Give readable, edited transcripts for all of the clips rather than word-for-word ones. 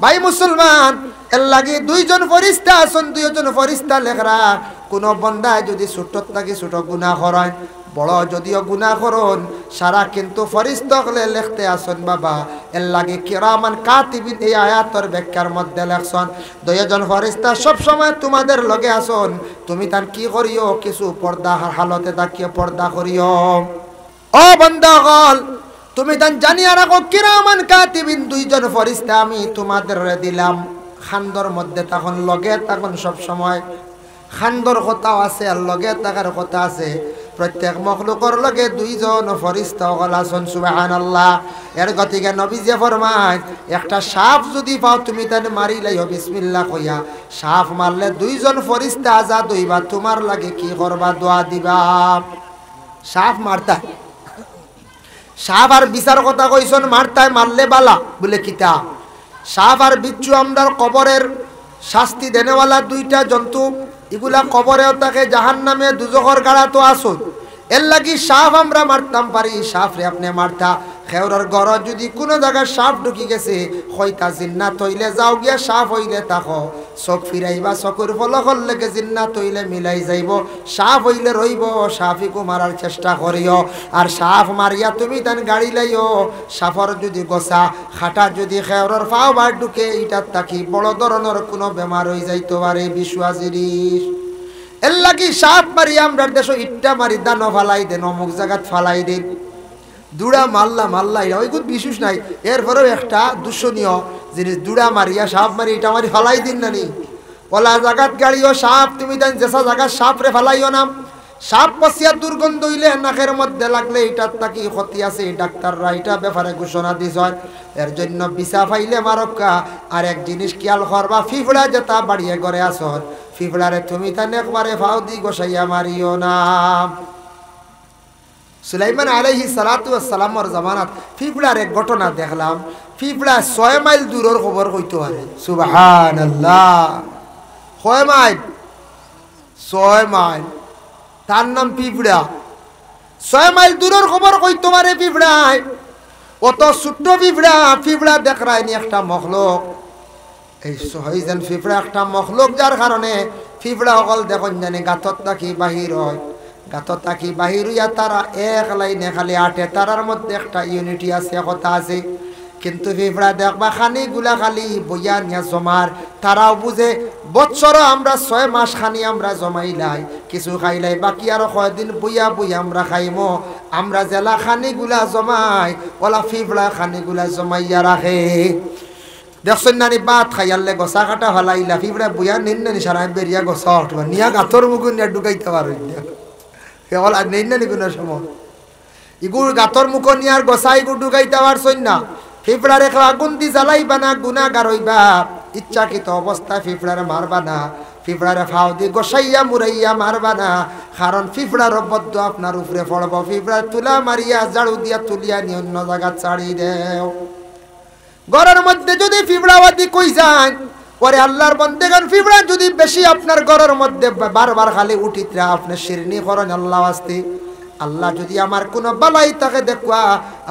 ভাই মুসলমান, এর লাগি দুইজন ফরিস্তা আছেন, দুইজন ফরিস্তা লেখরা কোন বন্দায় যদি ছোট থাকি ছোট গুনাহ করেন, বড় যদিও গুনাহ করুন, সারা কিন্তু ফরিস্তা হলে লিখতে আসেন বাবা। এর লাগে কিরামান কাতিবিন এই আয়াতের ব্যাখ্যার মধ্যে লেখছেন দুইজন ফরিস্তা সব সময় তোমাদের লগে আসেন, তুমি তান কি করিও কিছু পর্দা হালতে তাকিয়ে পর্দা করিও। ও বান্দাগণ, তুমি তান জানিয়া রাখো কিরামান কাতিবিন দুইজন ফরিস্তা আমি তোমাদের দিলাম। খান্দর মধ্যে তখন লগে তখন সব সময় খান্দর কথা আছে আর লগে থাকার কথা আছে। প্রত্যেক মখলুকর লগে দুইজন ফরিস্তা আছেন। সুবহানাল্লাহ। এর গতিকে নবীজি ফরমায় একটা সাপ যদি পাও তুমি তানে মারি লাইও বিসমিল্লাহ কইয়া। সাপ মারলে দুইজন ফরিস্তা আজাদ হইবা, তোমার লাগে কি করবা? দোয়া দিবা। সাপ মারতা, সাপ আর বিচার কথা কইছন মারতায়, মারলে বালা বলে কিতা? সাপ আর বিচ্ছু আমরার কবরের শাস্তি দেনেওয়ালা দুইটা জন্তু, এগুলা কবরেও থাকে, জাহান্নামে দুজখর গাড়া তো আসুন। এর লাগি সাপ আমরা মারতাম পারি, সাপ রে আপনি মারতা। খেওরার ঘর যদি কোনো জায়গায় সাপ ঢুকি গেছে, হইতা জিন্নাত হইলে যাও গিয়া, সাপ হইলে তাকো চোখ ফিরাইবা, চকুর ফলকর লেগে জিন্নাত হইলে মিলাই যাইব, সাপ হইলে রইব, সাপিকো মারার চেষ্টা করিও। আর সাপ মারিয়া তুমি তান গাড়ি লাইও। সাপর যদি গোসা খাটা যদি খেওরার ফাও বার ঢুকে, এটার তাকি বড় ধরনের কোনো বেমার হয়ে যাইতে পারে, বিশুয়া জিনিস। এর লাগি সাপ মারি আমরা দেশ ইটটা মারি দান ফালাই দেন, অমুক জায়গাত ফালাই দেন, দুড়া মাল্লা মাল্লা, এটা ওই খুব বিশেষ নাই। এরপরেও একটা দূষণীয় জিনিস, দুড়া মারিয়া সাপ মারি এটা মারি ফালাই দিন না নি। ওলা জাগাত গাড়িও সাপ তুমি দেন, যেসা জায়গার সাপ রে ফালাইও না। সাপ পশিয়া দুর্গন্ধ হইলে নাকের মধ্যে লাগলে এটার তাকি ক্ষতি আছে, ডাক্তাররা এটা ব্যাপারে ঘোষণা দিস। এর জন্য বিছা ফাইলে মারক্কা। আর এক জিনিস খেয়াল করবা, ফিফড়া যেটা বাড়িয়ে ঘরে আসর, ফিফড়ারে তুমি তান একবারে ফাও দি গোসাইয়া মারিও না। সুলাইমান আলাইহিস সালাতু ওয়াস সালামের জামানাত ফিফড়ার এক ঘটনা দেখলাম। ফিফড়া 6 মাইল দূরের খবর কইতে পারে। সুবহানাল্লাহ। 6 মাইল, 6 মাইল, তার নাম ফিফড়া। 6 মাইল দূরের খবর কইতে পারে ফিফড়ায়। অত ছোট্ট ফিফড়া, ফিফড়া দেখরায়নি একটা মখলুক। এই সহিজন ফিফড়া একটা মখলুক, যার কারণে ফিফড়া অকল দেখুন জানি গাতত থাকি বাহির হয়, গাতত থাকি বাহির হইয়া তারা এক লাইনে খালি আটে। তারার মধ্যে একটা ইউনিটি আছে, কথা আছে। কিন্তু ফিফড়া দেখবা খানি গুলা খালি বইয়া নিয়া জমার। তারাও বুঝে বৎসর আমরা 6 মাস খানি আমরা জমাইলাই, কিছু খাইলাই, বাকি আরো কয়দিন বইয়া বইয়া আমরা খাইমো। আমরা জেলা খানি গুলা জমাই, ওলা ফিফড়া খানি গুলা জমাইয়া রাখে। দেখছেন নানি বাত খাইয়ালে গসা কাটা ফালাইলা, ফিফড়া বইয়া নিন নানি সারা বেরিয়া গসা উঠবা নিয়া গাতর মুখ নিয়ে ঢুকাইতে পারো কেবল আর নেই নানি কোনো সময় ইগুর গাতর মুখ নিয়ে আর গসা ইগুর ঢুকাইতে পারছই না। ফিফড়ারে আগুন দি জ্বালাইবা না, গুনাহগার হইবা। ইচ্ছাকৃত অবস্থায় ফিফড়ারে মারবা না, ফিফড়ারে ফাও দি গোসাইয়া মুরাইয়া মারবা না। কারণ ফিফড়ার বদ্ধ আপনার উপরে পড়ব। ফিফড়া তুলা মারিয়া ঝাড়ু দিয়া তুলিয়া নিয়ে অন্য জায়গা ছাড়ি দেও। ঘরের মধ্যে যদি ফিফড়াওয়াতি কই যায়, পরে আল্লাহর বন্দেগান ফিফড়া যদি বেশি আপনার ঘরের মধ্যে বারবার খালি উঠিতরা, আপনি শিরনি করেন আল্লাহ আসতে। আল্লাহ যদি আমার কোনো বালাই তাকে দেখবা,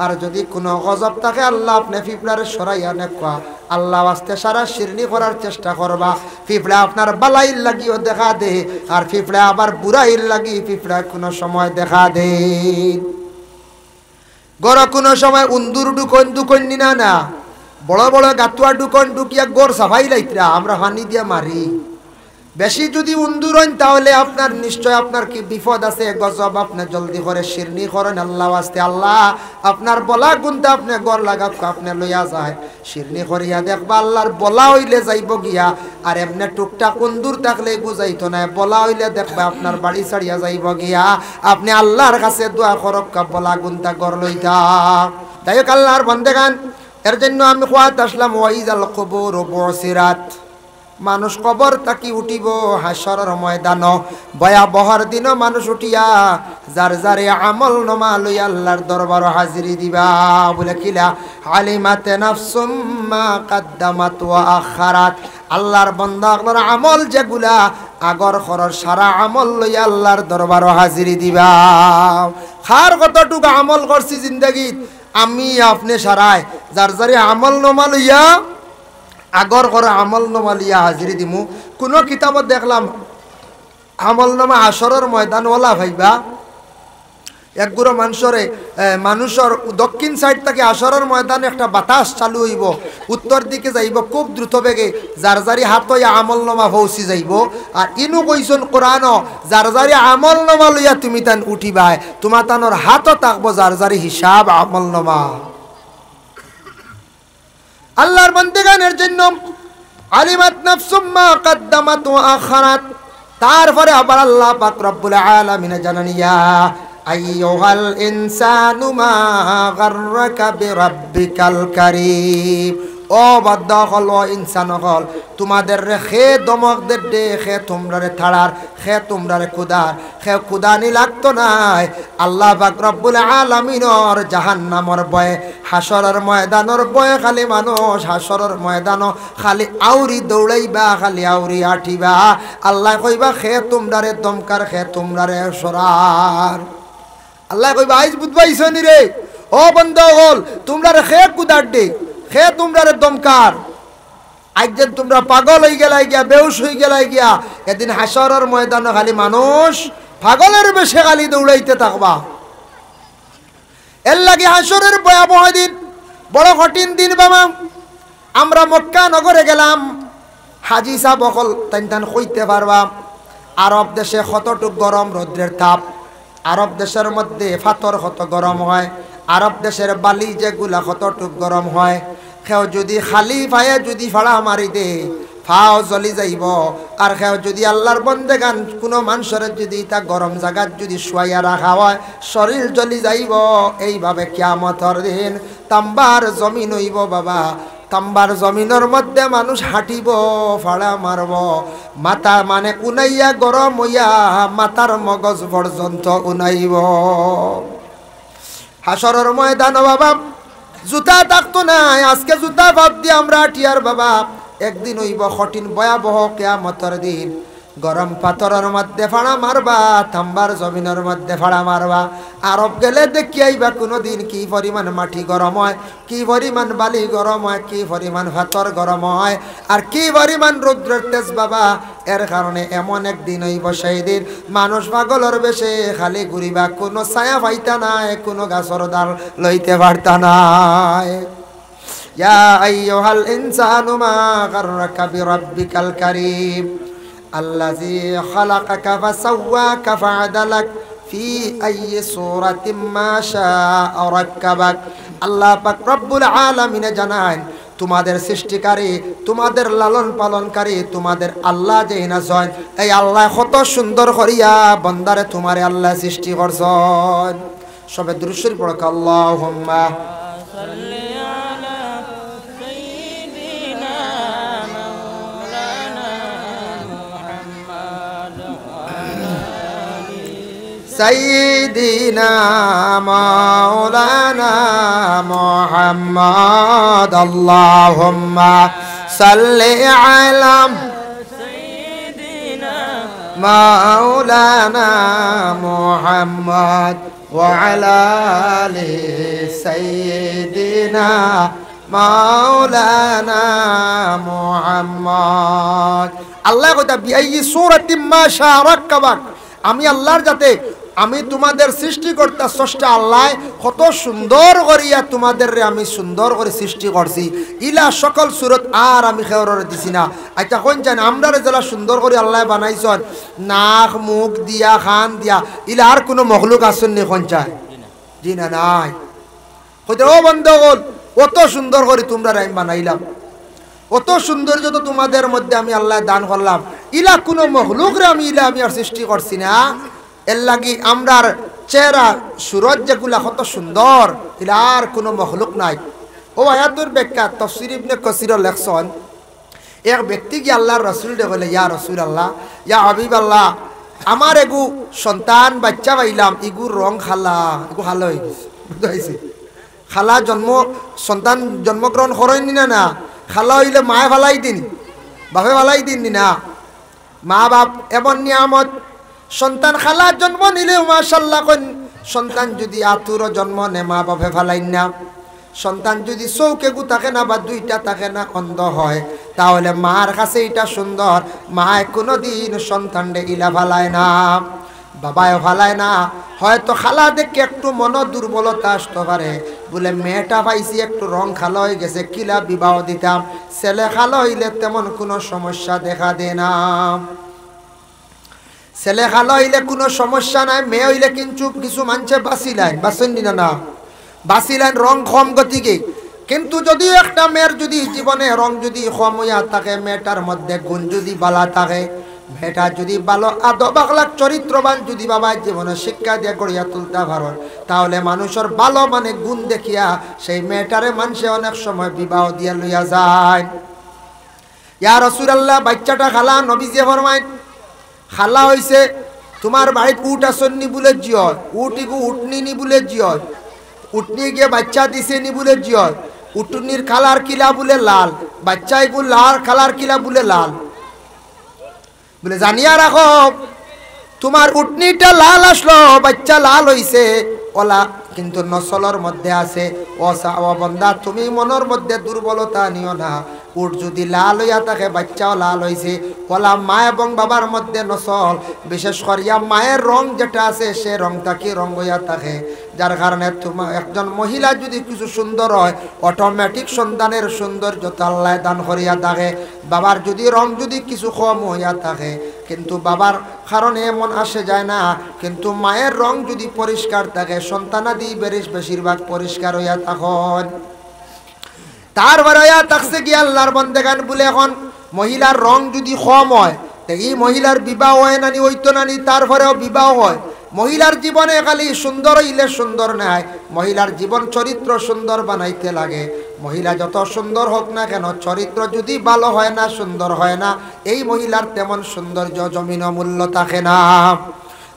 আর যদি কোনো গজব থাকে আল্লাহ আপনি ফিফড়ারে সরাইয়া দেখবা, আল্লাহ আসতে সারা শিরনি করার চেষ্টা করবা। ফিফড়া আপনার বালাইর লাগিও দেখা দে, আর ফিফড়া আবার বুড়াইর লাগি ফিফড়া কোনো সময় দেখা দে। গড় কোনো সময় উন্দুর ঢুকন ঢুকন না না, বড় বড় গাতুয়া ঢুকন ঢুকিয়া গড় সাফাই লাইতরা আমরা পানি দিয়া মারি। বেশি যদি উন্দুর হন তাহলে আপনার নিশ্চয় আপনার কি বিপদ আছে, গজব। আপনি জলদি করে শিরনি করেন আল্লাহ আসতে। আল্লাহ আপনার বলা গুনতে আপনি গড় লাগা আপনি লইয়া যায়, শিরনি করিয়া দেখবা আল্লাহর বলা হইলে যাইব গিয়া। আর এমনি টুকটাক উন্দুর থাকলে বুঝাইতো না, বলা হইলে দেখবা আপনার বাড়ি ছাড়িয়া যাইব গিয়া। আপনি আল্লাহর কাছে দোয়া করক, বলা গুনতা গড় লইতা। তাই হোক আল্লাহর বন্দেগান, এর জন্য আমি খোয়াত আসলাম ওয়াইজাল কবুর বুসিরাত। মানুষ কবর তাকি উঠিব হাসরের ময়দান, ভয়াবহর দিন মানুষ উঠিয়া যার যারে আমল নামা লই আল্লাহর দরবার হাজিরি দিবা। বলে কিলা আলিমাত নাফসুম মা কদ্দামাত ওয়া আখারাত। আল্লাহর বান্দা আপনার আমল যেগুলা আগর খরর সারা আমল লই আল্লাহর দরবার হাজিরি দিবা। খার কতটুকু আমল করছি জিন্দগিত আমি আপনি সারায়, যার যারে আমল নামা লইয়া আগর করে আমলনামা লিয়া হাজিরি দিমু। কোনো কিতাবত দেখলাম আমলনামা হাসরের ময়দান ওলা ভাইবা একগুলো মানুষের দক্ষিণ সাইড থেকে হাসরের ময়দানে একটা বাতাস চালু হইব, উত্তর দিকে যাইব খুব দ্রুত বেগে, যার যারি হাত হইয়া আমলনামা পৌঁছি যাইব। আর ইনু কইছন কোরআন, যার যারি আমলনামা লইয়া তুমি তান উঠিবাই, তোমার তানোর হাতও থাকবো যার যারি হিসাব আমলনামা। আল্লাহর বান্দাগানের জন্য আলিমাত নাফসুম মা কদ্দামাত ওয়া আখারাত। তারপরে আবার আল্লাহ পাক রব্বুল আলামিন জানানিয়া আইয়ুহাল ইনসানু মা গাররাকা বিরাব্বিকাল কারীম। ও বান্দা হল, ও ইনসান হল, তোমাদের রে খে দমক দে খে তোমরা রে থাড়ার খে তোমরা রে খুদার খে খুদানি লাগতো নাই। আল্লাহ পাক রব্বুল আলামিনের জাহান্নামর ভয়ে, হাসরের ময়দানের ভয়ে খালি মানুষ হাসরের ময়দান খালি আউরি দৌড়াইবা, খালি আউরি আঠিবা। আল্লাহ কইবা খে তোমরা রে দমকার খে তোমরা রে সরার। আল্লাহ কইবা আইজ বুঝবাইছনি রে ও বান্দা হল, তোমরা রে খে খুদার দে খে তোমরা রে দমকার। আজকে তোমরা পাগল হয়ে গেলাই গিয়া, বেহুশ হয়ে গেলাই গিয়া, এদিন হাসরের ময়দানে খালি মানুষ পাগলের বেশে খালি দৌড়াইতে থাকবা। এর লাগে হাসরের ভয়াবহ দিন, বড় কঠিন দিন বাবা। আমরা মক্কা নগরে গেলাম, হাজি সাহেব অকল টান কইতে পারবা আরব দেশে কতটুক গরম রৌদ্রের তাপ, আরব দেশের মধ্যে ফাতর কত গরম হয়, আরব দেশের বালি যেগুলা কতটুক গরম হয়। খেও যদি খালি পায়ে যদি ফাড়া মারি দে ফাও জ্বলি যাইব। আর খেও যদি আল্লাহর বন্দেগান কোনো মানুষের যদি তা গরম জায়গাত যদি শুয়াইয়া রাখা হয় শরীর জ্বলি যাইব। এইভাবে কিয়ামতের দিন তাম্বার জমিন হইব বাবা। তাম্বার জমিনের মধ্যে মানুষ হাঁটিব, ফাড়া মারব, মাথা মানে উনাইয়া গরম হইয়া মাথার মগজ পর্যন্ত উনাইব। হাসরের ময়দান বাবা জুতা থাকতো নাই, আজকে জুতা বাদ দিয়ে আমরা টিয়ার বাবা। একদিন হইব কঠিন ভয়াবহ কিয়ামতের দিন, গরম পাথরের মধ্যে ফাড়া মারবা, তাম্বার জমিনের মধ্যে ফাড়া মারবা। আরব গেলে দেখি আইবা কোনোদিন কি পরিমাণ মাটি গরম হয়, কি পরিমাণ বালি গরম হয়, কি পরিমাণ পাথর গরম হয়, আর কি পরিমাণ রৌদ্রের তেজ বাবা। এর কারণে এমন একদিন হইব সেই দিন মানুষ পাগলের বেশে খালি ঘুরিবা, কোনো ছায়া পাইতা নাই, কোনো গাছর ডাল লইতে পারতা নাই। ইয়া আইয়ুহাল ইনসানু মা গাররাকা বিরাব্বিকাল কারীম আল্লাযী খালাকাকা ফাসাওয়াকা ফাআদালাক ফি আইয়ি সূরাতিন মা শাআ রাক্কাবাক। আল্লাহ পাক রব্বুল আলামিন জানান, তোমাদের সৃষ্টিকারী, তোমাদের লালন পালনকারী, তোমাদের আল্লাহ যে নাজন, এই আল্লাহ কত সুন্দর করিয়া বান্দারে তোমারে আল্লাহ সৃষ্টি করছেন। সবে দুরূদ শরীফ পড়ো, আল্লাহুম্মা সাল্লি আলা সাইয়্যিদিনা মাওলানা মুহাম্মদ সাইয়্যিদিনা মাওলানা মুহাম্মদ। আল্লাহুম্মা সাল্লি আলা সাইয়্যিদিনা মাওলানা মুহাম্মদ ওয়া আলা আলি সাইয়্যিদিনা মাওলানা মুহাম্মদ। আল্লাহ কইতা বিআইয়ি সূরাতিন মা শাআ রাক্কাবাক, আমি আল্লাহর যাতে আমি তোমাদের সৃষ্টিকর্তা স্রষ্টা আল্লাহ কত সুন্দর করিয়া তোমাদের আমি সুন্দর করে সৃষ্টি করছি। ইলা সকল সুরত আর আমি খেওরের দিছি না। আচ্ছা কোন জান আমরা যারা সুন্দর করে আল্লাহ বানাইছেন, নাক মুখ দিয়া খান দিয়া, ইলা আর কোনো মখলুক আসেন নি কোন চায়? জি না, নাই। কইতে ও বন্ধুগণ, অত সুন্দর করে তোমরা আমি বানাইলাম, অত সৌন্দর্য তো তোমাদের মধ্যে আমি আল্লাহ দান করলাম, ইলা কোনো মখলুকরে আমি আর সৃষ্টি করছি না। এর লাগি আমরার চেহারা সুরত যেগুলা কত সুন্দর, ইলার কোনো মখলুক নাই। ও আয়াতুর ব্যাখ্যা তাফসীর ইবনে কাসির লেখছেন, এক ব্যক্তি কি আল্লাহর রাসূল দে বলে, ইয়া রাসূল আল্লাহ, ইয়া হাবিব আল্লাহ, আমার এগু সন্তান বাচ্চা পাইলাম, ইগুর রং খালা, এগু খালা হয়ে গেছে, বুঝতে পারছি? খালা সন্তান জন্মগ্রহণ করেনি না, খালা হইলে মায়ে ফালাই দিন, বাপে ফালাই দিন না। মা বাপ এমন নিয়ামত, সন্তান খালা জন্ম নিলেও মাশাআল্লাহ কোন, সন্তান যদি আতুর জন্ম নে মা বাপে ফালাই না, সন্তান যদি চৌকে গু থাকে না বা দুইটা থাকে না, অন্ধ হয়, তাহলে মার কাছে এটা সুন্দর। মায় কোনোদিন সন্তানরে ইলা ফালায় না, বাবায় ফালায় না। হয়তো খালা দেখে একটু মন দুর্বলতা আসতে পারে, বলে মেয়েটা পাইছি একটু রং খালো হয়ে গেছে, কিলা বিবাহ দিতাম। ছেলে খালো হইলে তেমন কোনো সমস্যা দেখা দেয় না, ছেলে খালো হইলে কোনো সমস্যা নাই। মেয়ে হইলে কিন্তু কিছু মানুষে বাঁচিলেন, বাঁচেন না, বাঁচিলেন রং কম গতিকে। কিন্তু যদিও একটা মেয়ের যদি জীবনে রং যদি কম হইয়া থাকে, মেয়েটার মধ্যে গুণ যদি বালা থাকে, মেয়েটা যদি ভালো আদব আখলাক চরিত্রবান যদি বাবা জীবনে শিক্ষা দিয়ে গড়িয়া তুলতে পারো, তাহলে মানুষের ভালো মানে গুণ দেখিয়া সেই মেয়েটারে মানুষে অনেক সময় বিবাহ দিয়া লইয়া যায়। ইয়া রাসূলুল্লাহ, বাচ্চাটা খালা নবীজি ফরমায়, খালা হইছে তোমার বাড়িতে উট আসননি বলে জিয়, উটিগু উঠনি নি বলে জিয়, উঠনি গিয়ে বাচ্চা দিছে নি বলে জিয়, উটনির কালার কিলা বলে লাল, বাচ্চা এগু লাল কালার কিলা বলে লাল। বলে জানিয়া রাখো, তোমার উটনিটা লাল আসলো, বাচ্চা লাল হইছে, ওলা কিন্তু নসলের মধ্যে আছে। ও বন্দা, তুমি মনের মধ্যে দুর্বলতা নিও না। উট যদি লাল হইয়া থাকে, বাচ্চাও লাল হইছে, ওলা মা এবং বাবার মধ্যে নসল, বিশেষ করিয়া মায়ের রং যেটা আছে সে রংটা কি রং হইয়া থাকে। যার কারণে তোমার একজন মহিলা যদি কিছু সুন্দর হয়, অটোমেটিক সন্তানের সৌন্দর্যতা আল্লাহ দান করিয়া থাকে। বাবার যদি রং যদি কিছু কম হইয়া থাকে, কিন্তু বাবার কারণে এমন আসে যায় না, কিন্তু মায়ের রং যদি পরিষ্কার থাকে, সন্তানাদি বেশিরভাগ পরিষ্কার হইয়া তখন। তারপরে হইয়া থাকছে গিয়ে আল্লাহর বন্দেগান বলে, এখন মহিলার রং যদি কম হয়, এই মহিলার বিবাহ হয় নানি, হইতো নানি, তারপরেও বিবাহ হয়। মহিলার জীবনে খালি সুন্দর হইলে সুন্দর নাই, মহিলার জীবন চরিত্র সুন্দর বানাইতে লাগে। মহিলা যত সুন্দর হোক না কেন, চরিত্র যদি ভালো হয় না, সুন্দর হয় না, এই মহিলার তেমন সৌন্দর্য জমিন মূল্য থাকে না।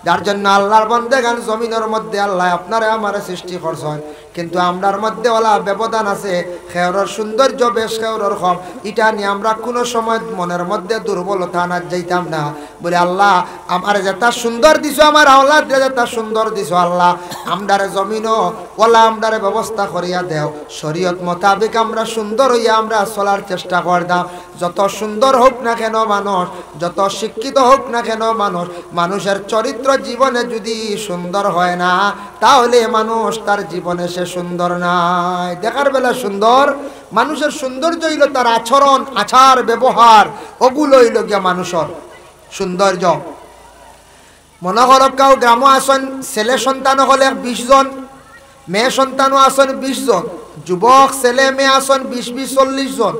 যার জন্য আল্লাহর বন্দেগান জমিনের মধ্যে আল্লাহ আপনারা আমার সৃষ্টি করছেন, কিন্তু আমরার মধ্যে ওলা ব্যবধান আছে। খেয়রের সৌন্দর্য বেশ, খেয়রের কম, এটা নিয়ে আমরা কোনো সময় মনের মধ্যে দুর্বলতা না যাইতাম না। বলে আল্লাহ আমার যেটা সুন্দর দিছো, আমার আওলাদ যেটা সুন্দর দিছো, আল্লাহ আমরারে জমিনও ওলা আমরারে ব্যবস্থা করিয়া দেও। শরীয়ত মোতাবেক আমরা সুন্দর হইয়া আমরা চলার চেষ্টা করতাম। যত সুন্দর হোক না কেন মানুষ, যত শিক্ষিত হোক না কেন মানুষ, মানুষের চরিত্র জীবনে যদি সুন্দর হয় না, তাহলে মানুষ তার জীবনে সে সুন্দর নাই। দেখার বেলা সুন্দর, মানুষের সৌন্দর্য হইল তার আচরণ, আচার ব্যবহার, ওগুলো হইল গিয়া মানুষের সৌন্দর্য। মনে করো কেউ গ্রাম আসন, ছেলে সন্তান হলে 20 জন, মেয়ে সন্তানও আসন 20 জন, যুবক ছেলে মেয়ে আসন 20-40 জন।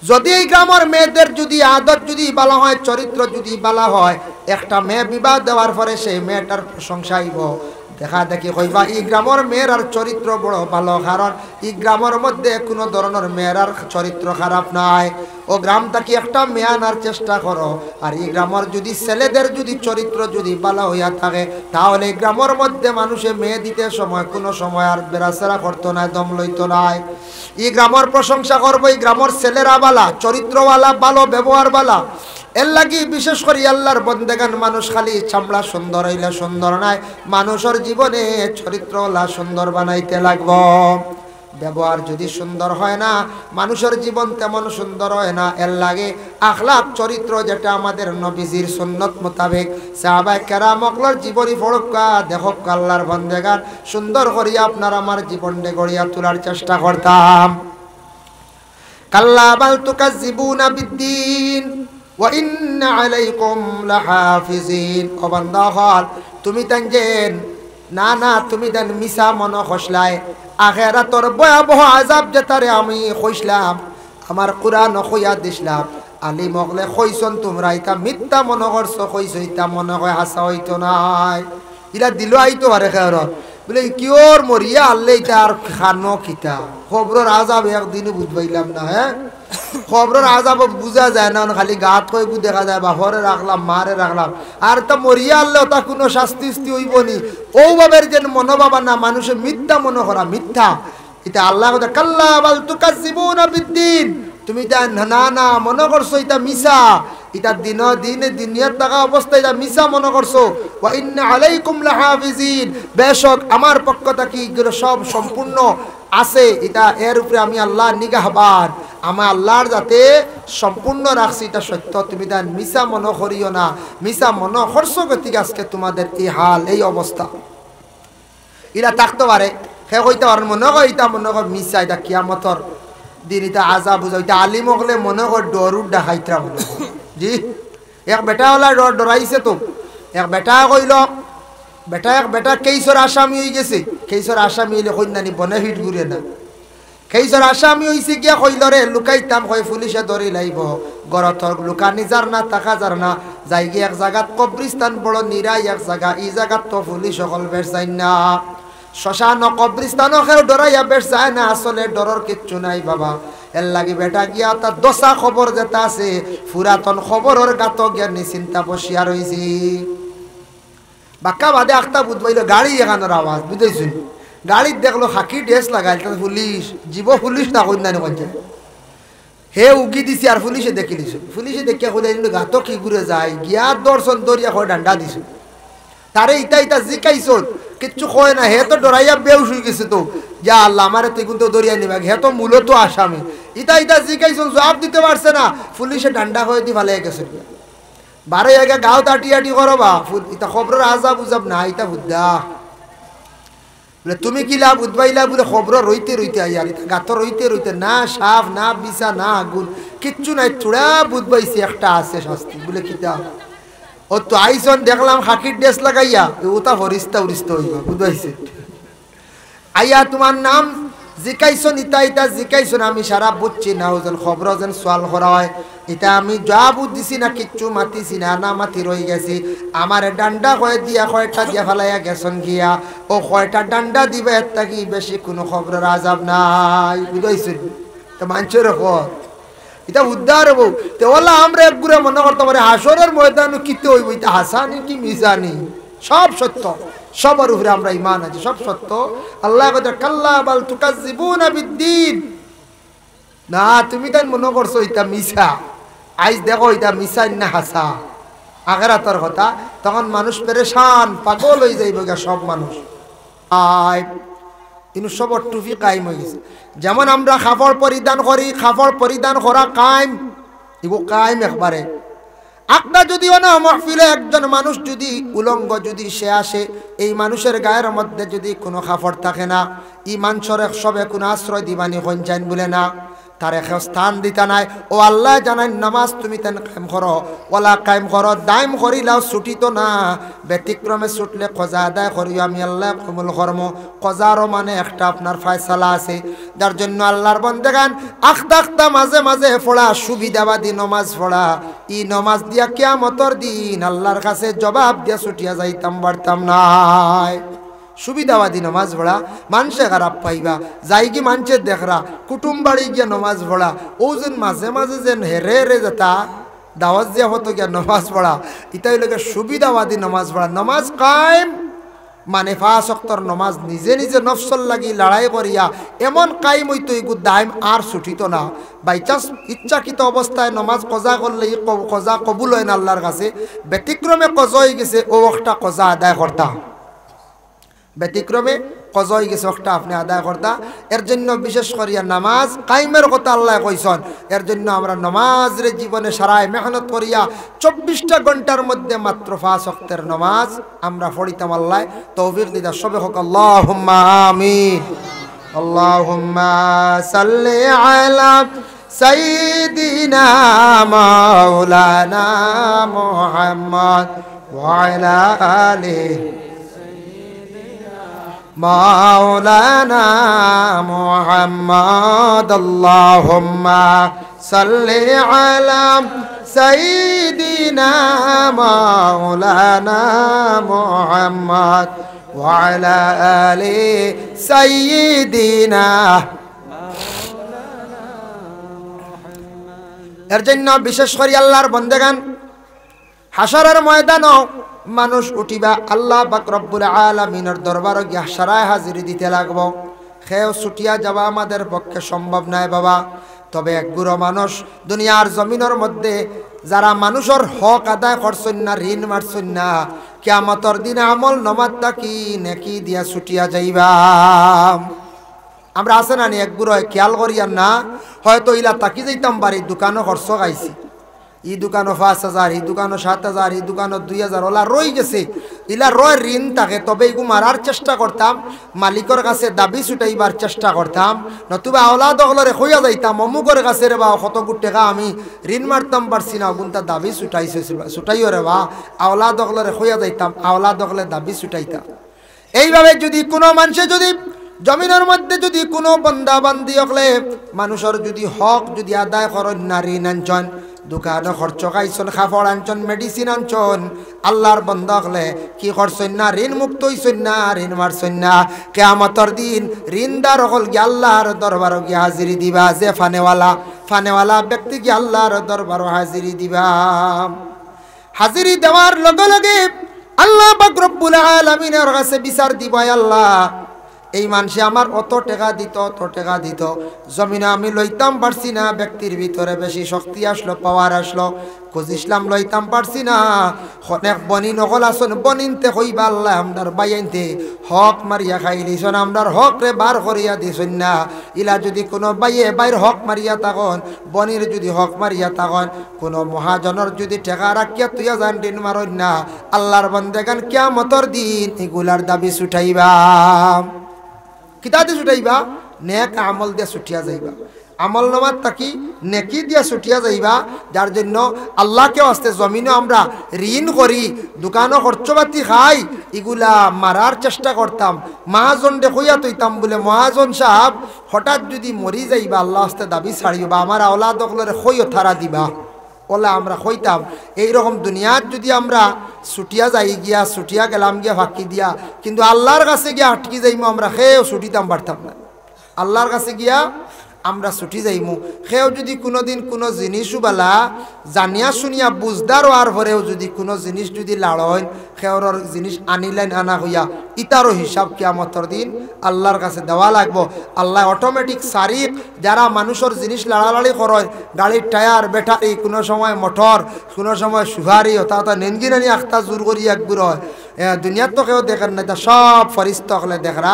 যদি এই গ্রামের মেয়েদের যদি আদত যদি ভালো হয়, চরিত্র যদি ভালো হয়, একটা মেয়ে বিবাহ দেওয়ার পরে সেই মেয়েটার প্রশংসা হইব। দেখা দেখি কইবা এই গ্রামের মেয়েরার চরিত্র বড় ভালো, কারণ এই গ্রামের মধ্যে কোনো ধরনের মেয়েরার চরিত্র খারাপ নাই। ও গ্রামটা কি একটা মেয়ে আনার চেষ্টা করো। আর এই গ্রামের যদি ছেলেদের যদি চরিত্র যদি ভালো হইয়া থাকে, তাহলে এই গ্রামের মধ্যে মানুষে মেয়ে দিতে সময় কোনো সময় আর বেড়াচেরা করতো না, দম লইতো নাই। এই গ্রামের প্রশংসা করবো, এই গ্রামের ছেলেরা বালা, চরিত্রওয়ালা, ভালো ব্যবহারওয়ালা। এর লাগি বিশেষ করে আল্লাহর বন্দেগান মানুষ খালি চামড়া সুন্দর হইলে সুন্দর নাই, মানুষের জীবনে চরিত্রওয়ালা সুন্দর বানাইতে লাগবো। ব্যবহার যদি সুন্দর হয় না, মানুষের জীবন তেমন সুন্দর হয় না। এর লাগে আখলাক চরিত্র যেটা আমাদের নবীজির সুন্নত মোতাবেক সাহাবায়ে কেরামকলর জীবনী পড়কা দেখক, আল্লাহর বন্দেগান সুন্দর করিয়া আপনার আমার জীবনটা গড়িয়া তোলার চেষ্টা করতাম। কাল্লা বাল তুকাজ্জিবুনা বিদ্দীন ওয়া ইন্না আলাইকুম লাহাফিজিন। ও বান্দা হল, তুমি তানজেন না না, তুমি দেন মিছা মন খসলাই। আখিরাতর ভয়াবহ আযাব যেটারে আমি কইছিলাম, আমার কোরআন কইয়া দিছিলাম, আলী মগলে কইছন তোমরা এটা মিথ্যা মনে করছো, কইছো এটা মনে হয় হাসা হইতো নাই। ইলা দিল আইতো আরে খেয়র বলে কিওর মরিয়া আল্লে এটা আর খানো কিতা খবরের আযাব একদিনও বুঝবাইলাম না। হ্যাঁ, খবরের আযাব বুঝা যায় না, খালি গাত কই দেখা যায়, বাহরে রাখলাম মারে রাখলাম, আর তা মরিয়া আল্লে তা কোনো শাস্তি হইব নি। ওভাবের যেন মনোভাবা না, মানুষের মিথ্যা মনে করা, মিথ্যা। এটা আল্লাহ কথা, কাল্লা বাল তুকাজ্জিবুনা বিদ্দীন, তুমি তা না না মনে করছো এটা মিছা, এটা দিনে দুনিয়ার থাকা অবস্থায় এটা মিছা মনে করছো। ওয়া ইন্না আলাইকুম লাহাফিজিন, বেশক আমার পক্ষ থেকে সব সম্পূর্ণ আছে, এটা এর উপরে আমি আল্লাহ নিগাহবান, আমার আল্লাহর যাতে সম্পূর্ণ রাখছি এটা সত্য, তুমি তাই মিশা মনে করিও না, মিশা মনে খরচ গতিকে আজকে তোমাদের এই হাল এই অবস্থা। এরা থাকতে পারে সে কইতে পারেন মনে কর এটা মনে কর মিশা, এটা কিয়ামতর দিন, এটা আজা বুঝা, এটা আলিম হলে মনে কর ডরুর ডাকাইতরা মনে কর। জি এক বেটা হলা ডরাইছে তো, এক বেটা কইল এক বেটা কেইসর আসামি হয়ে গেছে, কেইসর আসামি হইলে কন্যানি বনে হিট ঘুরে না, কেইসর আসামি হয়েছে গিয়া কইল রে লুকাইতাম, কই পুলিশে ধরি লাইব গরথর লুকানি যার না টাকা যার না যাই গিয়ে এক জায়গাত কবরিস্তান বড় নিরাই এক জায়গা, এই জায়গাত তো পুলিশ সকল বের চাই না, শ্মশান কবরিস্তানও কেউ ডরাইয়া বের চায় না, আসলে ডরর কিচ্ছু নাই বাবা। এর লাগি বেটা গিয়া তার দশা খবর যেটা আছে পুরাতন খবরের গাত গিয়া নিশ্চিন্তা বসিয়া রয়েছি। বাক্কা বাদে আখতা বুধবাইল গাড়ি এখানোর আওয়াজ বুঝেছি, গাড়ির দেখলো হাকি ড্রেস লাগাইল, পুলিশ জীব পুলিশ না কন্যানি কঞ্চে হে উগি দিছি আর পুলিশে দেখি দিছো, পুলিশে দেখিয়া খুঁজে গাত কি ঘুরে যায় গিয়া দর্শন দরিয়া হয় ডান্ডা দিছো, তারে ইটা ইটা জিকাইছ কিচ্ছু কয় না, হে তো ডরাইয়া বেউস হয়ে গেছে তো, যা আল্লাহ আমারে তুই কিন্তু দরিয়া নিবা, হে তো মূলত আসামি, ইটা ইটা জিকাইছ জবাব দিতে পারছে না, পুলিশে ডান্ডা হয়ে দি ভালো গেছে বারে আগে গাও তাটি আটি করো বা ইটা খবরের আজাব উজাব না, ইটা বুদ্ধা বলে তুমি কি লাভ উদ্বাইলা বলে খবর রইতে রইতে আইয়ার ইটা গাত রইতে রইতে না সাপ না বিছা না আগুন কিচ্ছু নাই, চূড়া বুধবাইছে একটা আছে শাস্তি বলে কিতা ও তো আইসন দেখলাম হাকির ড্রেস লাগাইয়া ওটা হরিস্তা উরিস্তা হইব বুঝাইছে আইয়া তোমার নাম জিকাইছন ইটা ইটা জিকাইছন, আমি সারা বুঝছি না ওজন খবর যেন সোয়াল করা হয়, এটা আমি জবাবও দিছি না কিচ্ছু মাতিছি না, না মাতি রয়ে গেছি, আমার ডান্ডা কয়ে দিয়া কয়টা দিয়া ফেলাইয়া গেছন গিয়া, ও কয়টা ডান্ডা দিবে এর থাকি বেশি কোনো খবরের আজাব নাই বুঝাইছেন। তো মানুষের খবর এটা উদ্ধার হবো তো ওলা আমরা এক গুড়ে মনে করতে পারি হাসরের ময়দান কিতে হইব, এটা হাসানি কি মিজানি সব সত্য, সবার উপরে আমরা ইমান আছে সব সত্য। আল্লাহ কথা কাল্লা বাল তুকাজ্জিবুনা বিদ্দিন, না তুমি তাই মনে করছো এটা মিছা, আইজ দেখো এটা মিছা না হাসা আখেরাতের কথা, তখন মানুষ পেরেশান পাগল হয়ে যাইব গা সব মানুষ। কিন্তু সবর টুপি কায়েম হয়ে গেছে, যেমন আমরা কাপড় পরিধান করি, কাপড় পরিধান করা কায়েম, এগো কায়েম একবারে। আপনার যদি না মহফিলে একজন মানুষ যদি উলঙ্গ যদি সে আসে, এই মানুষের গায়ের মধ্যে যদি কোনো কাপড় থাকে না, ই মানুষের সবে কোনো আশ্রয় দিবানি হঞ্চাইন বলে না, তার এক স্থান দিতা নাই। ও আল্লাহ জানাই নামাজ তুমি তেন কায়েম করো, ওলা কায়েম করো, দায়ম করিলাও ছুটি তো না, ব্যতিক্রমে ছুটলে কজা আদায় করিও আমি আল্লাহ কমল কর্ম। কজারও মানে একটা আপনার ফায়সালা আছে, যার জন্য আল্লাহর বন্দেগান আখতা আখতা মাঝে মাঝে পড়া সুবিধাবাদী নমাজ পড়া, ই নমাজ দিয়া কিয়ামতের দিন আল্লাহর কাছে জবাব দিয়া ছুটিয়া যাইতাম পারতাম নাই। সুবিধাবাদী নমাজ পড়া মানুষে খারাপ পাইবা, যাই কি মানুষের দেখরা কুটুম বাড়ি গিয়া নমাজ পড়া, ও যেন মাঝে মাঝে যেন হেরে হেরে যেতা দাওয়াত দিয়া হতো গিয়া নমাজ পড়া, ইতাই লোকে সুবিধাবাদী নমাজ পড়া। নমাজ কায়েম মানে 5 ওয়াক্তের নমাজ নিজে নিজে নফসল লাগি লড়াই করিয়া এমন কায়েম হইতো এগু দাইম আর ছুটিত না। বাইচান্স ইচ্ছাকৃত অবস্থায় নমাজ কজা করলে কজা কবুল হয় না আল্লাহর কাছে, ব্যতিক্রমে কজা হয়ে গেছে ও একটা কজা আদায় করতা, ব্যতিক্রমে কজা হয়ে গেছে একটা আপনি আদায় করতা। এর জন্য বিশেষ করিয়া নামাজ কায়েমের কথা আল্লাহ কইসন, এর জন্য আমরা নমাজের জীবনে সারায় মেহনত করিয়া 24টা ঘন্টার মধ্যে মাত্র 5 ওয়াক্তের নমাজ আমরা পড়িতাম। আল্লাহ তৌফিক দিদা সবে হোক, আল্লাহুম্মা আমিন। আল্লাহুম্মা সাল্লি আলা সাইয়্যিদিনা মাওলানা মুহাম্মদ ওয়া আলা আলিহি মাওলানা মুহাম্মদ। আল্লাহুম্মা সাল্লি আলা সাইয়্যিদিনা মাওলানা মুহাম্মদ ওয়া আলা আলি সাইয়্যিদিনা। এর জন্য বিশেষ করে আল্লাহর বান্দাগান হাসরের ময়দানও মানুষ উঠিবা আল্লাহ পাক রব্বুল আলামিনের দরবারে গিয়া সারায় হাজিরি দিতে লাগব। খেও ছুটিয়া যাওয়া আমাদের পক্ষে সম্ভব নয় বাবা, তবে এক গুরু মানুষ দুনিয়ার জমিনের মধ্যে যারা মানুষের হক আদায় করছেন না, ঋণ মারছেন না, কিয়ামতের দিনে আমল নমাজ তাকি নেকি দিয়া ছুটিয়া যাইবা। আমরা আছে না নি একগুলো খেয়াল করি আর না হয়তো ইলা তাকি যাইতাম বাড়ি দোকানও খরচ খাইছি ই দোকানও 5,000 ই দোকানও 7,000 ই দোকানও 2,000 ওলা রই গেছে ইলা রয় ঋণ থাকে তবে এগু মারার চেষ্টা করতাম মালিকের কাছে দাবি ছুটাইবার চেষ্টা করতাম নতুবা আওলাদ হলরে হইয়া যাইতাম অমুকের কাছে রে বা কত কোটি টাকা আমি ঋণ মারতাম পারছি না গুনটা দাবি ছুটাইও রে বা আওলাদ হলরে হইয়া যাইতাম আওলাদ হলে দাবি ছুটাইতাম এইভাবে যদি কোনো মানুষে যদি জমিনের মধ্যে যদি কোনো বন্দা বান্দি হলে মানুষের যদি হক যদি আদায় করেন না ঋণ আনছন দোকানে খরচ খাইছন খাফড় আনছন মেডিসিন আনছন আল্লাহর বন্দা হলে কি করছেন না ঋণ মুক্ত হইছেন না ঋণ মারছেন না কিয়ামতের দিন ঋণদার হল গিয়ে আল্লাহর দরবার গিয়ে হাজিরি দিবা যে ফানেওয়ালা ব্যক্তি গিয়ে আল্লাহর দরবার হাজিরি দিবা হাজিরি দেওয়ার লগে লগে আল্লাহ পাক রব্বুল আলামিনের কাছে বিচার দিব আল্লাহ এই মানুষে আমার অত টাকা দিত জমিনে আমি লইতাম পারছি না ব্যক্তির ভিতরে বেশি শক্তি আসলো পাওয়ার আসলো খোঁজ ইসলাম লইতাম পারছি না অনেক বনি নকল আসন বনিনতে হইবা আল্লাহ আমরার বাইনতে হক মারিয়া খাইলিছন আমরার হক রে বার করিয়া দিছন না ইলা যদি কোনো বাইর হক মারিয়া থাকন বনির যদি হক মারিয়া থাকন কোনো মহাজনের যদি টাকা রাখিয়া তুইয়া যান দিন মারন না আল্লাহর বন্দেগান কিয়ামতের দিন এগুলার দাবি ছুটাইবা কিতা দিয়ে ছুটাইবা নেক আমল দিয়া ছুটিয়া যাইবা আমল নামাত তাকি নেকি দিয়া ছুটিয়া যাইবা যার জন্য আল্লাহকে আসতে জমিনও আমরা ঋণ করি দোকানও খরচপাতি খাই এগুলা মারার চেষ্টা করতাম মহাজন দেখইয়া তৈতাম বলে মহাজন সাহেব হঠাৎ যদি মরি যাইবা আল্লাহ আসতে দাবি ছাড়িবা আমার আওলাদ দখলরে খইও থারা দিবা ওলা আমরা হইতাম এইরকম দুনিয়ার যদি আমরা ছুটিয়া যাই গিয়া ছুটিয়া গেলাম গিয়া ফাঁকি দিয়া কিন্তু আল্লাহর কাছে গিয়া আটকি যাইমু আমরা খেয়েও ছুটিতাম পারতাম না আল্লাহর কাছে গিয়া আমরা ছুটি যাইমু সেও যদি কোনোদিন কোনো জিনিসও বালা জানিয়া শুনিয়া বুঝদার হওয়ার পরেও যদি কোনো জিনিস যদি লাড়ন সেওর জিনিস আনিলেন আনা হইয়া ইতারও হিসাব কিয়ামতের দিন আল্লাহর কাছে দেওয়া লাগবো আল্লাহ অটোমেটিক সারিক যারা মানুষের জিনিস লাড়ালাড়ি করেন গাড়ির টায়ার ব্যাটারি কোনো সময় মোটর কোনো সময় সুভারি অর্থাৎ নেনগিনানি আখতা জোর করি একগুর হয় দুনিয়ার তো কেউ দেখেন না সব ফরিস্তা হলে দেখরা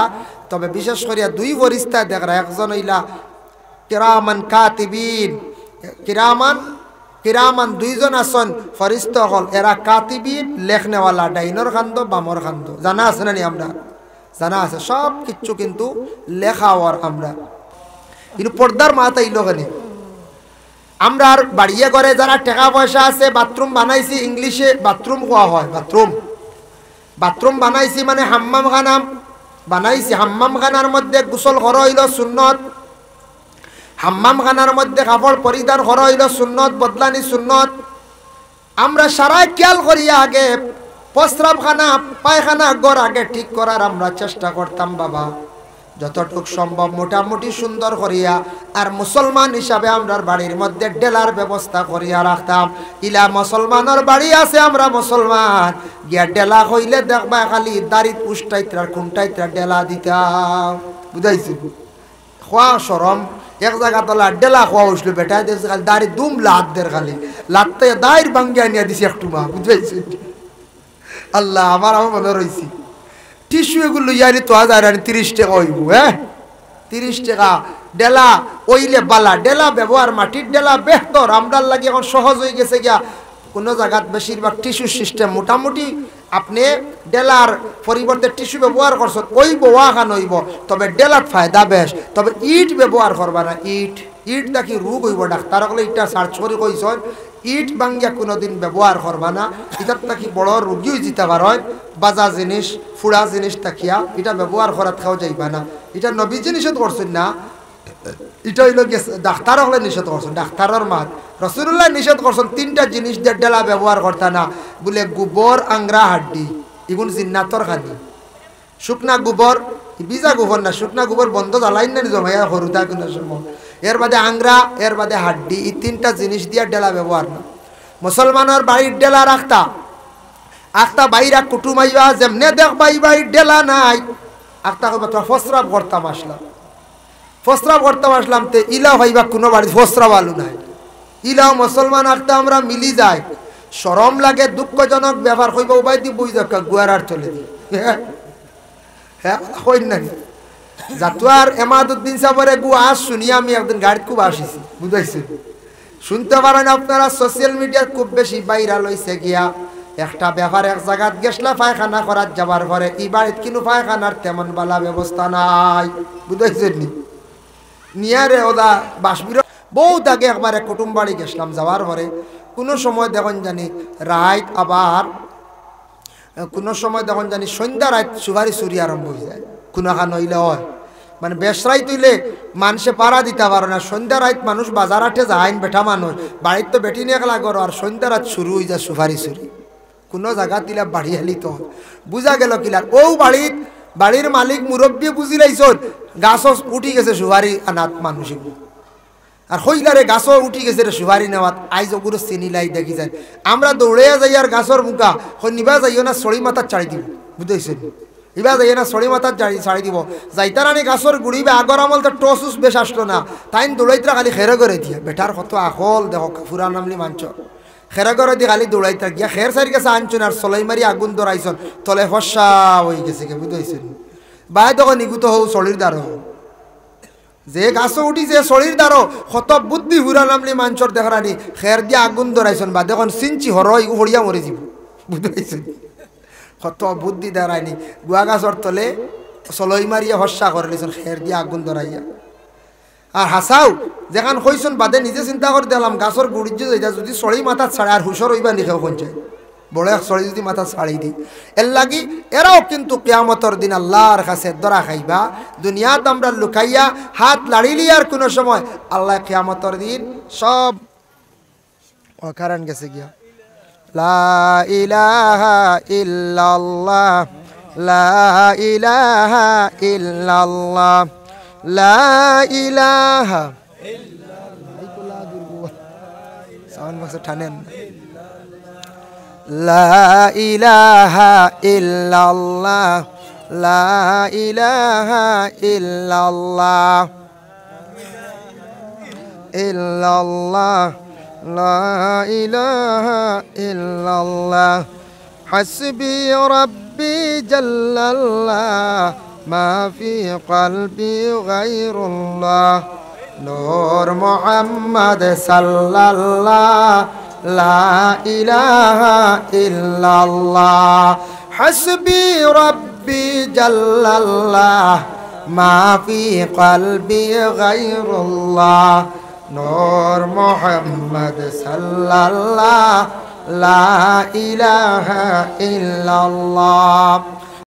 তবে বিশেষ করিয়া দুই ফরিস্তা দেখরা একজন হইলা কিরামান কাতিবিন কিরামান দুইজন আসন ফরিস্তা হল এরা কাতিবিন লেখনেওয়ালা ডাইনর খান্দ বামর খান্দ জানা আছে না নি আমরা জানা আছে সব কিচ্ছু কিন্তু লেখা হওয়ার আমরা কিন্তু পর্দার মাথা ইলোখানে আমরা আর বাড়িয়ে করে যারা টাকা পয়সা আছে বাথরুম বানাইছি ইংলিশে বাথরুম কোয়া হয় বাথরুম বানাইছি মানে হাম্মাম খানাম বানাইছি হাম্মাম খানার মধ্যে গোসল করা হইল সুন্নত হাম্মাম খানার মধ্যে কাপড় পরিধান করা হইল সুন্নত বদলানি সুন্নত আমরা সারা খেয়াল করিয়া আগে প্রস্রাবখানা পায়খানা ঘর আগে ঠিক করার আমরা চেষ্টা করতাম বাবা যতটুক সম্ভব মোটামুটি সুন্দর করিয়া আর মুসলমান হিসাবে আমরা বাড়ির মধ্যে ডেলার ব্যবস্থা করিয়া রাখতাম ইলা মুসলমানের বাড়ি আছে আমরা মুসলমান গিয়া ডেলা হইলে দেখবা খালি দাড়িত উষ্টাইত্রা খুঁটাইত্রা ডেলা দিতাম বুঝাইছি খোয়া সরম এক জায়গা তোলা ডেলা খোয়া উঠলো বেটা খালি দাড়ি দুম লাদের খালি লাতে দায়ের ভাঙ্গিয়া নিয়ে দিছি একটু মা বুঝাইছি আল্লাহ আমার মনে রয়েছি টিস্যু এগুলো ইয়ারি তো 30 টাকা হইব 30 টাকা ডেলা ওইলে বালা ডেলা ব্যবহার মাটির ডেলা বেহতর আমরার লাগে এখন সহজ হয়ে গেছে গিয়া কোনো জায়গাত বেশিরভাগ টিস্যু সিস্টেম মোটামুটি আপনি ডেলার পরিবর্তে টিস্যু ব্যবহার করছেন ওই বোয়া খান হইব তবে ডেলার ফায়দা বেশ তবে ইট ব্যবহার করবা না ইট দেখি রোগ হইব ডাক্তার হলে ইটা সার্চ করে কইছেন ইট ভাঙ্গিয়া কোনোদিন ব্যবহার করবা না এটার তাকি বড় রোগী হয়ে যেতে পারেন বাজা জিনিস ফুড়া জিনিস তাকিয়া এটা ব্যবহার করাত খাওয়া যাইবা না এটা নবীজি নিষেধ করছেন না এটা হইল ডাক্তার হলে নিষেধ করছেন ডাক্তারের মাত রসুল্লাহ নিষেধ করছেন 3টা জিনিস দিয়ে ডেলা ব্যবহার করতা না বলে গোবর আংরা হাড্ডি এগুন জিন্নাতর খানি শুকনা গোবর বিজা গোবর না শুকনা গোবর বন্ধ জ্বালাই না জমাইয়া সরুতা কোনো সময় এর বাদে আংরা এর বাদে হাড্ডি এই 3টা জিনিস দিয়া ডেলা ব্যবহার না মুসলমানের বাড়ির ডেলা আখতা বাইরা কুটুম আইবা যেমনে দেখ বাড়ির ডেলা নাই আখতা কইবা তো ফসরাব করতাম আসলাম তে ইলা ভাইবা কোনো বাড়ি ফসরাব আলু নাই ইলাও মুসলমান আখতা আমরা মিলি যাই শরম লাগে দুঃখজনক ব্যাপার কইবা উবাই দি বই দেখা গুয়ারার চলে দি হ্যাঁ কই না জাতুয়ার এমাদউদ্দিন সাহেবের গুয়াজ শুনি আমি একদিন গাড়ি খুব আসিছি বুঝাইছি শুনতে পারেন আপনারা সোশ্যাল মিডিয়া খুব বেশি ভাইরাল হইছে গিয়া একটা ব্যাপার এক জায়গাত গেছলা পায়খানা করার যাবার পরে এই বাড়িতে কিন্তু পায়খানার তেমন বালা ব্যবস্থা নাই বুঝাইছেন নি নিয়ারে ওদা বাসবির বহুত আগে একবারে কুটুম বাড়ি গেছিলাম যাওয়ার পরে কোনো সময় দেখুন জানি রাত আবার কোনো সময় দেখুন জানি সন্ধ্যা রাত সুপারি চুরি আরম্ভ হয়ে যায় কোনো খান হইলে হয় মানে বেসরাই তুইলে মানুষে পাড়া দিতে পারো না সন্ধ্যা রাত মানুষ বাজার আটে যায় বেঠা মানুষ বাড়ির তো বেটি নিয়ে খেলা করো আর সন্ধ্যা রাত শুরু হয়ে যায় সুপারি চুরি কোনো জায়গা দিলা বাড়ি হেলি তো বুঝা গেল কিলার ও বাড়ির মালিক মুরব্বী বুঝি লাইছ গাছ উঠি গেছে সুপারি আনাত মানুষ আর হইলারে গাছও উঠি গেছে রে সুপারি নেওয়াত আইজ ওগুলো চিনি লাই দেখি যায় আমরা দৌড়ে যাই আর গাছর মুখা নিবা যাইও না সড়ি মাথার চাড়ি দিব বুঝতেছেন ইবা যাই না সড়ি মাথার ছাড়ি দিব যাইতারানি গাছর গুড়ি বা আগর আমল তো টসুস বেশ আসলো না তাই দৌড়াইতরা খালি খেরে করে দিয়া বেটার কত আকল দেখো ফুরা নামলি মাঞ্চ খেরা করে দিয়ে খালি দৌড়াইতা গিয়া খের সারি গেছে আনছুন আর সলাই মারি আগুন ধরাইছন তলে ফসা হয়ে গেছে কে বুঝতেছেন বাই তখন নিগুত হও চলির দ্বারো যে গাছও উঠিছে চলির দ্বারো কত বুদ্ধি ফুরা নামলি মাঞ্চর দেখানি খের দিয়ে আগুন ধরাইছন বা দেখুন চিনচি হর হরিয়া মরে যাব বুঝতেছেন কত বুদ্ধি দাঁড়ায়নি গুয়া গাছর তলে চলই মারিয়া হস্যা করে নিয়েছেন খের দিয়ে আগুন ধরাইয়া আর হাসাও যেখান হইছন বাদে নিজে চিন্তা করে দিলাম গাছর গুড়ি যেটা যদি চড়ি মাথা ছাড়ে আর হুসর হইবা নিখেও পঞ্চায় বড় এক চড়ি যদি মাথা ছাড়ি দিই এর লাগি এরাও কিন্তু কিয়ামতর দিন আল্লাহর কাছে ধরা খাইবা দুনিয়াত আমরা লুকাইয়া হাত লাড়িলি আর কোনো সময় আল্লাহ কিয়ামতর দিন সব অকারণ গেছে গিয়া লা ইলাহা ইল্লাল্লাহ লা ইলাহা ইল্লাল্লাহ লা ইলাহা ইল্লাল্লাহ সাউন্ড বক্স টানেন লা ইলাহা ইল্লাল্লাহ লা ইলাহা ইল্লাল্লাহ ইল্লাল্লাহ লা ইলাহা ইল্লাল্লাহ হাসবি রাব্বি জাল্লাল্লাহ মা ফি কলবি গায়রুল্লাহ নূর মুহাম্মদ সাল্লাল্লাহ লা ইলাহা ইল্লাল্লাহ হাসবি রাব্বি জাল্লাল্লাহ মা ফি কলবি গায়রুল্লাহ নূর মুহাম্মদ সাল্লাল্লাহ লা ইলাহা ইল্লাল্লাহ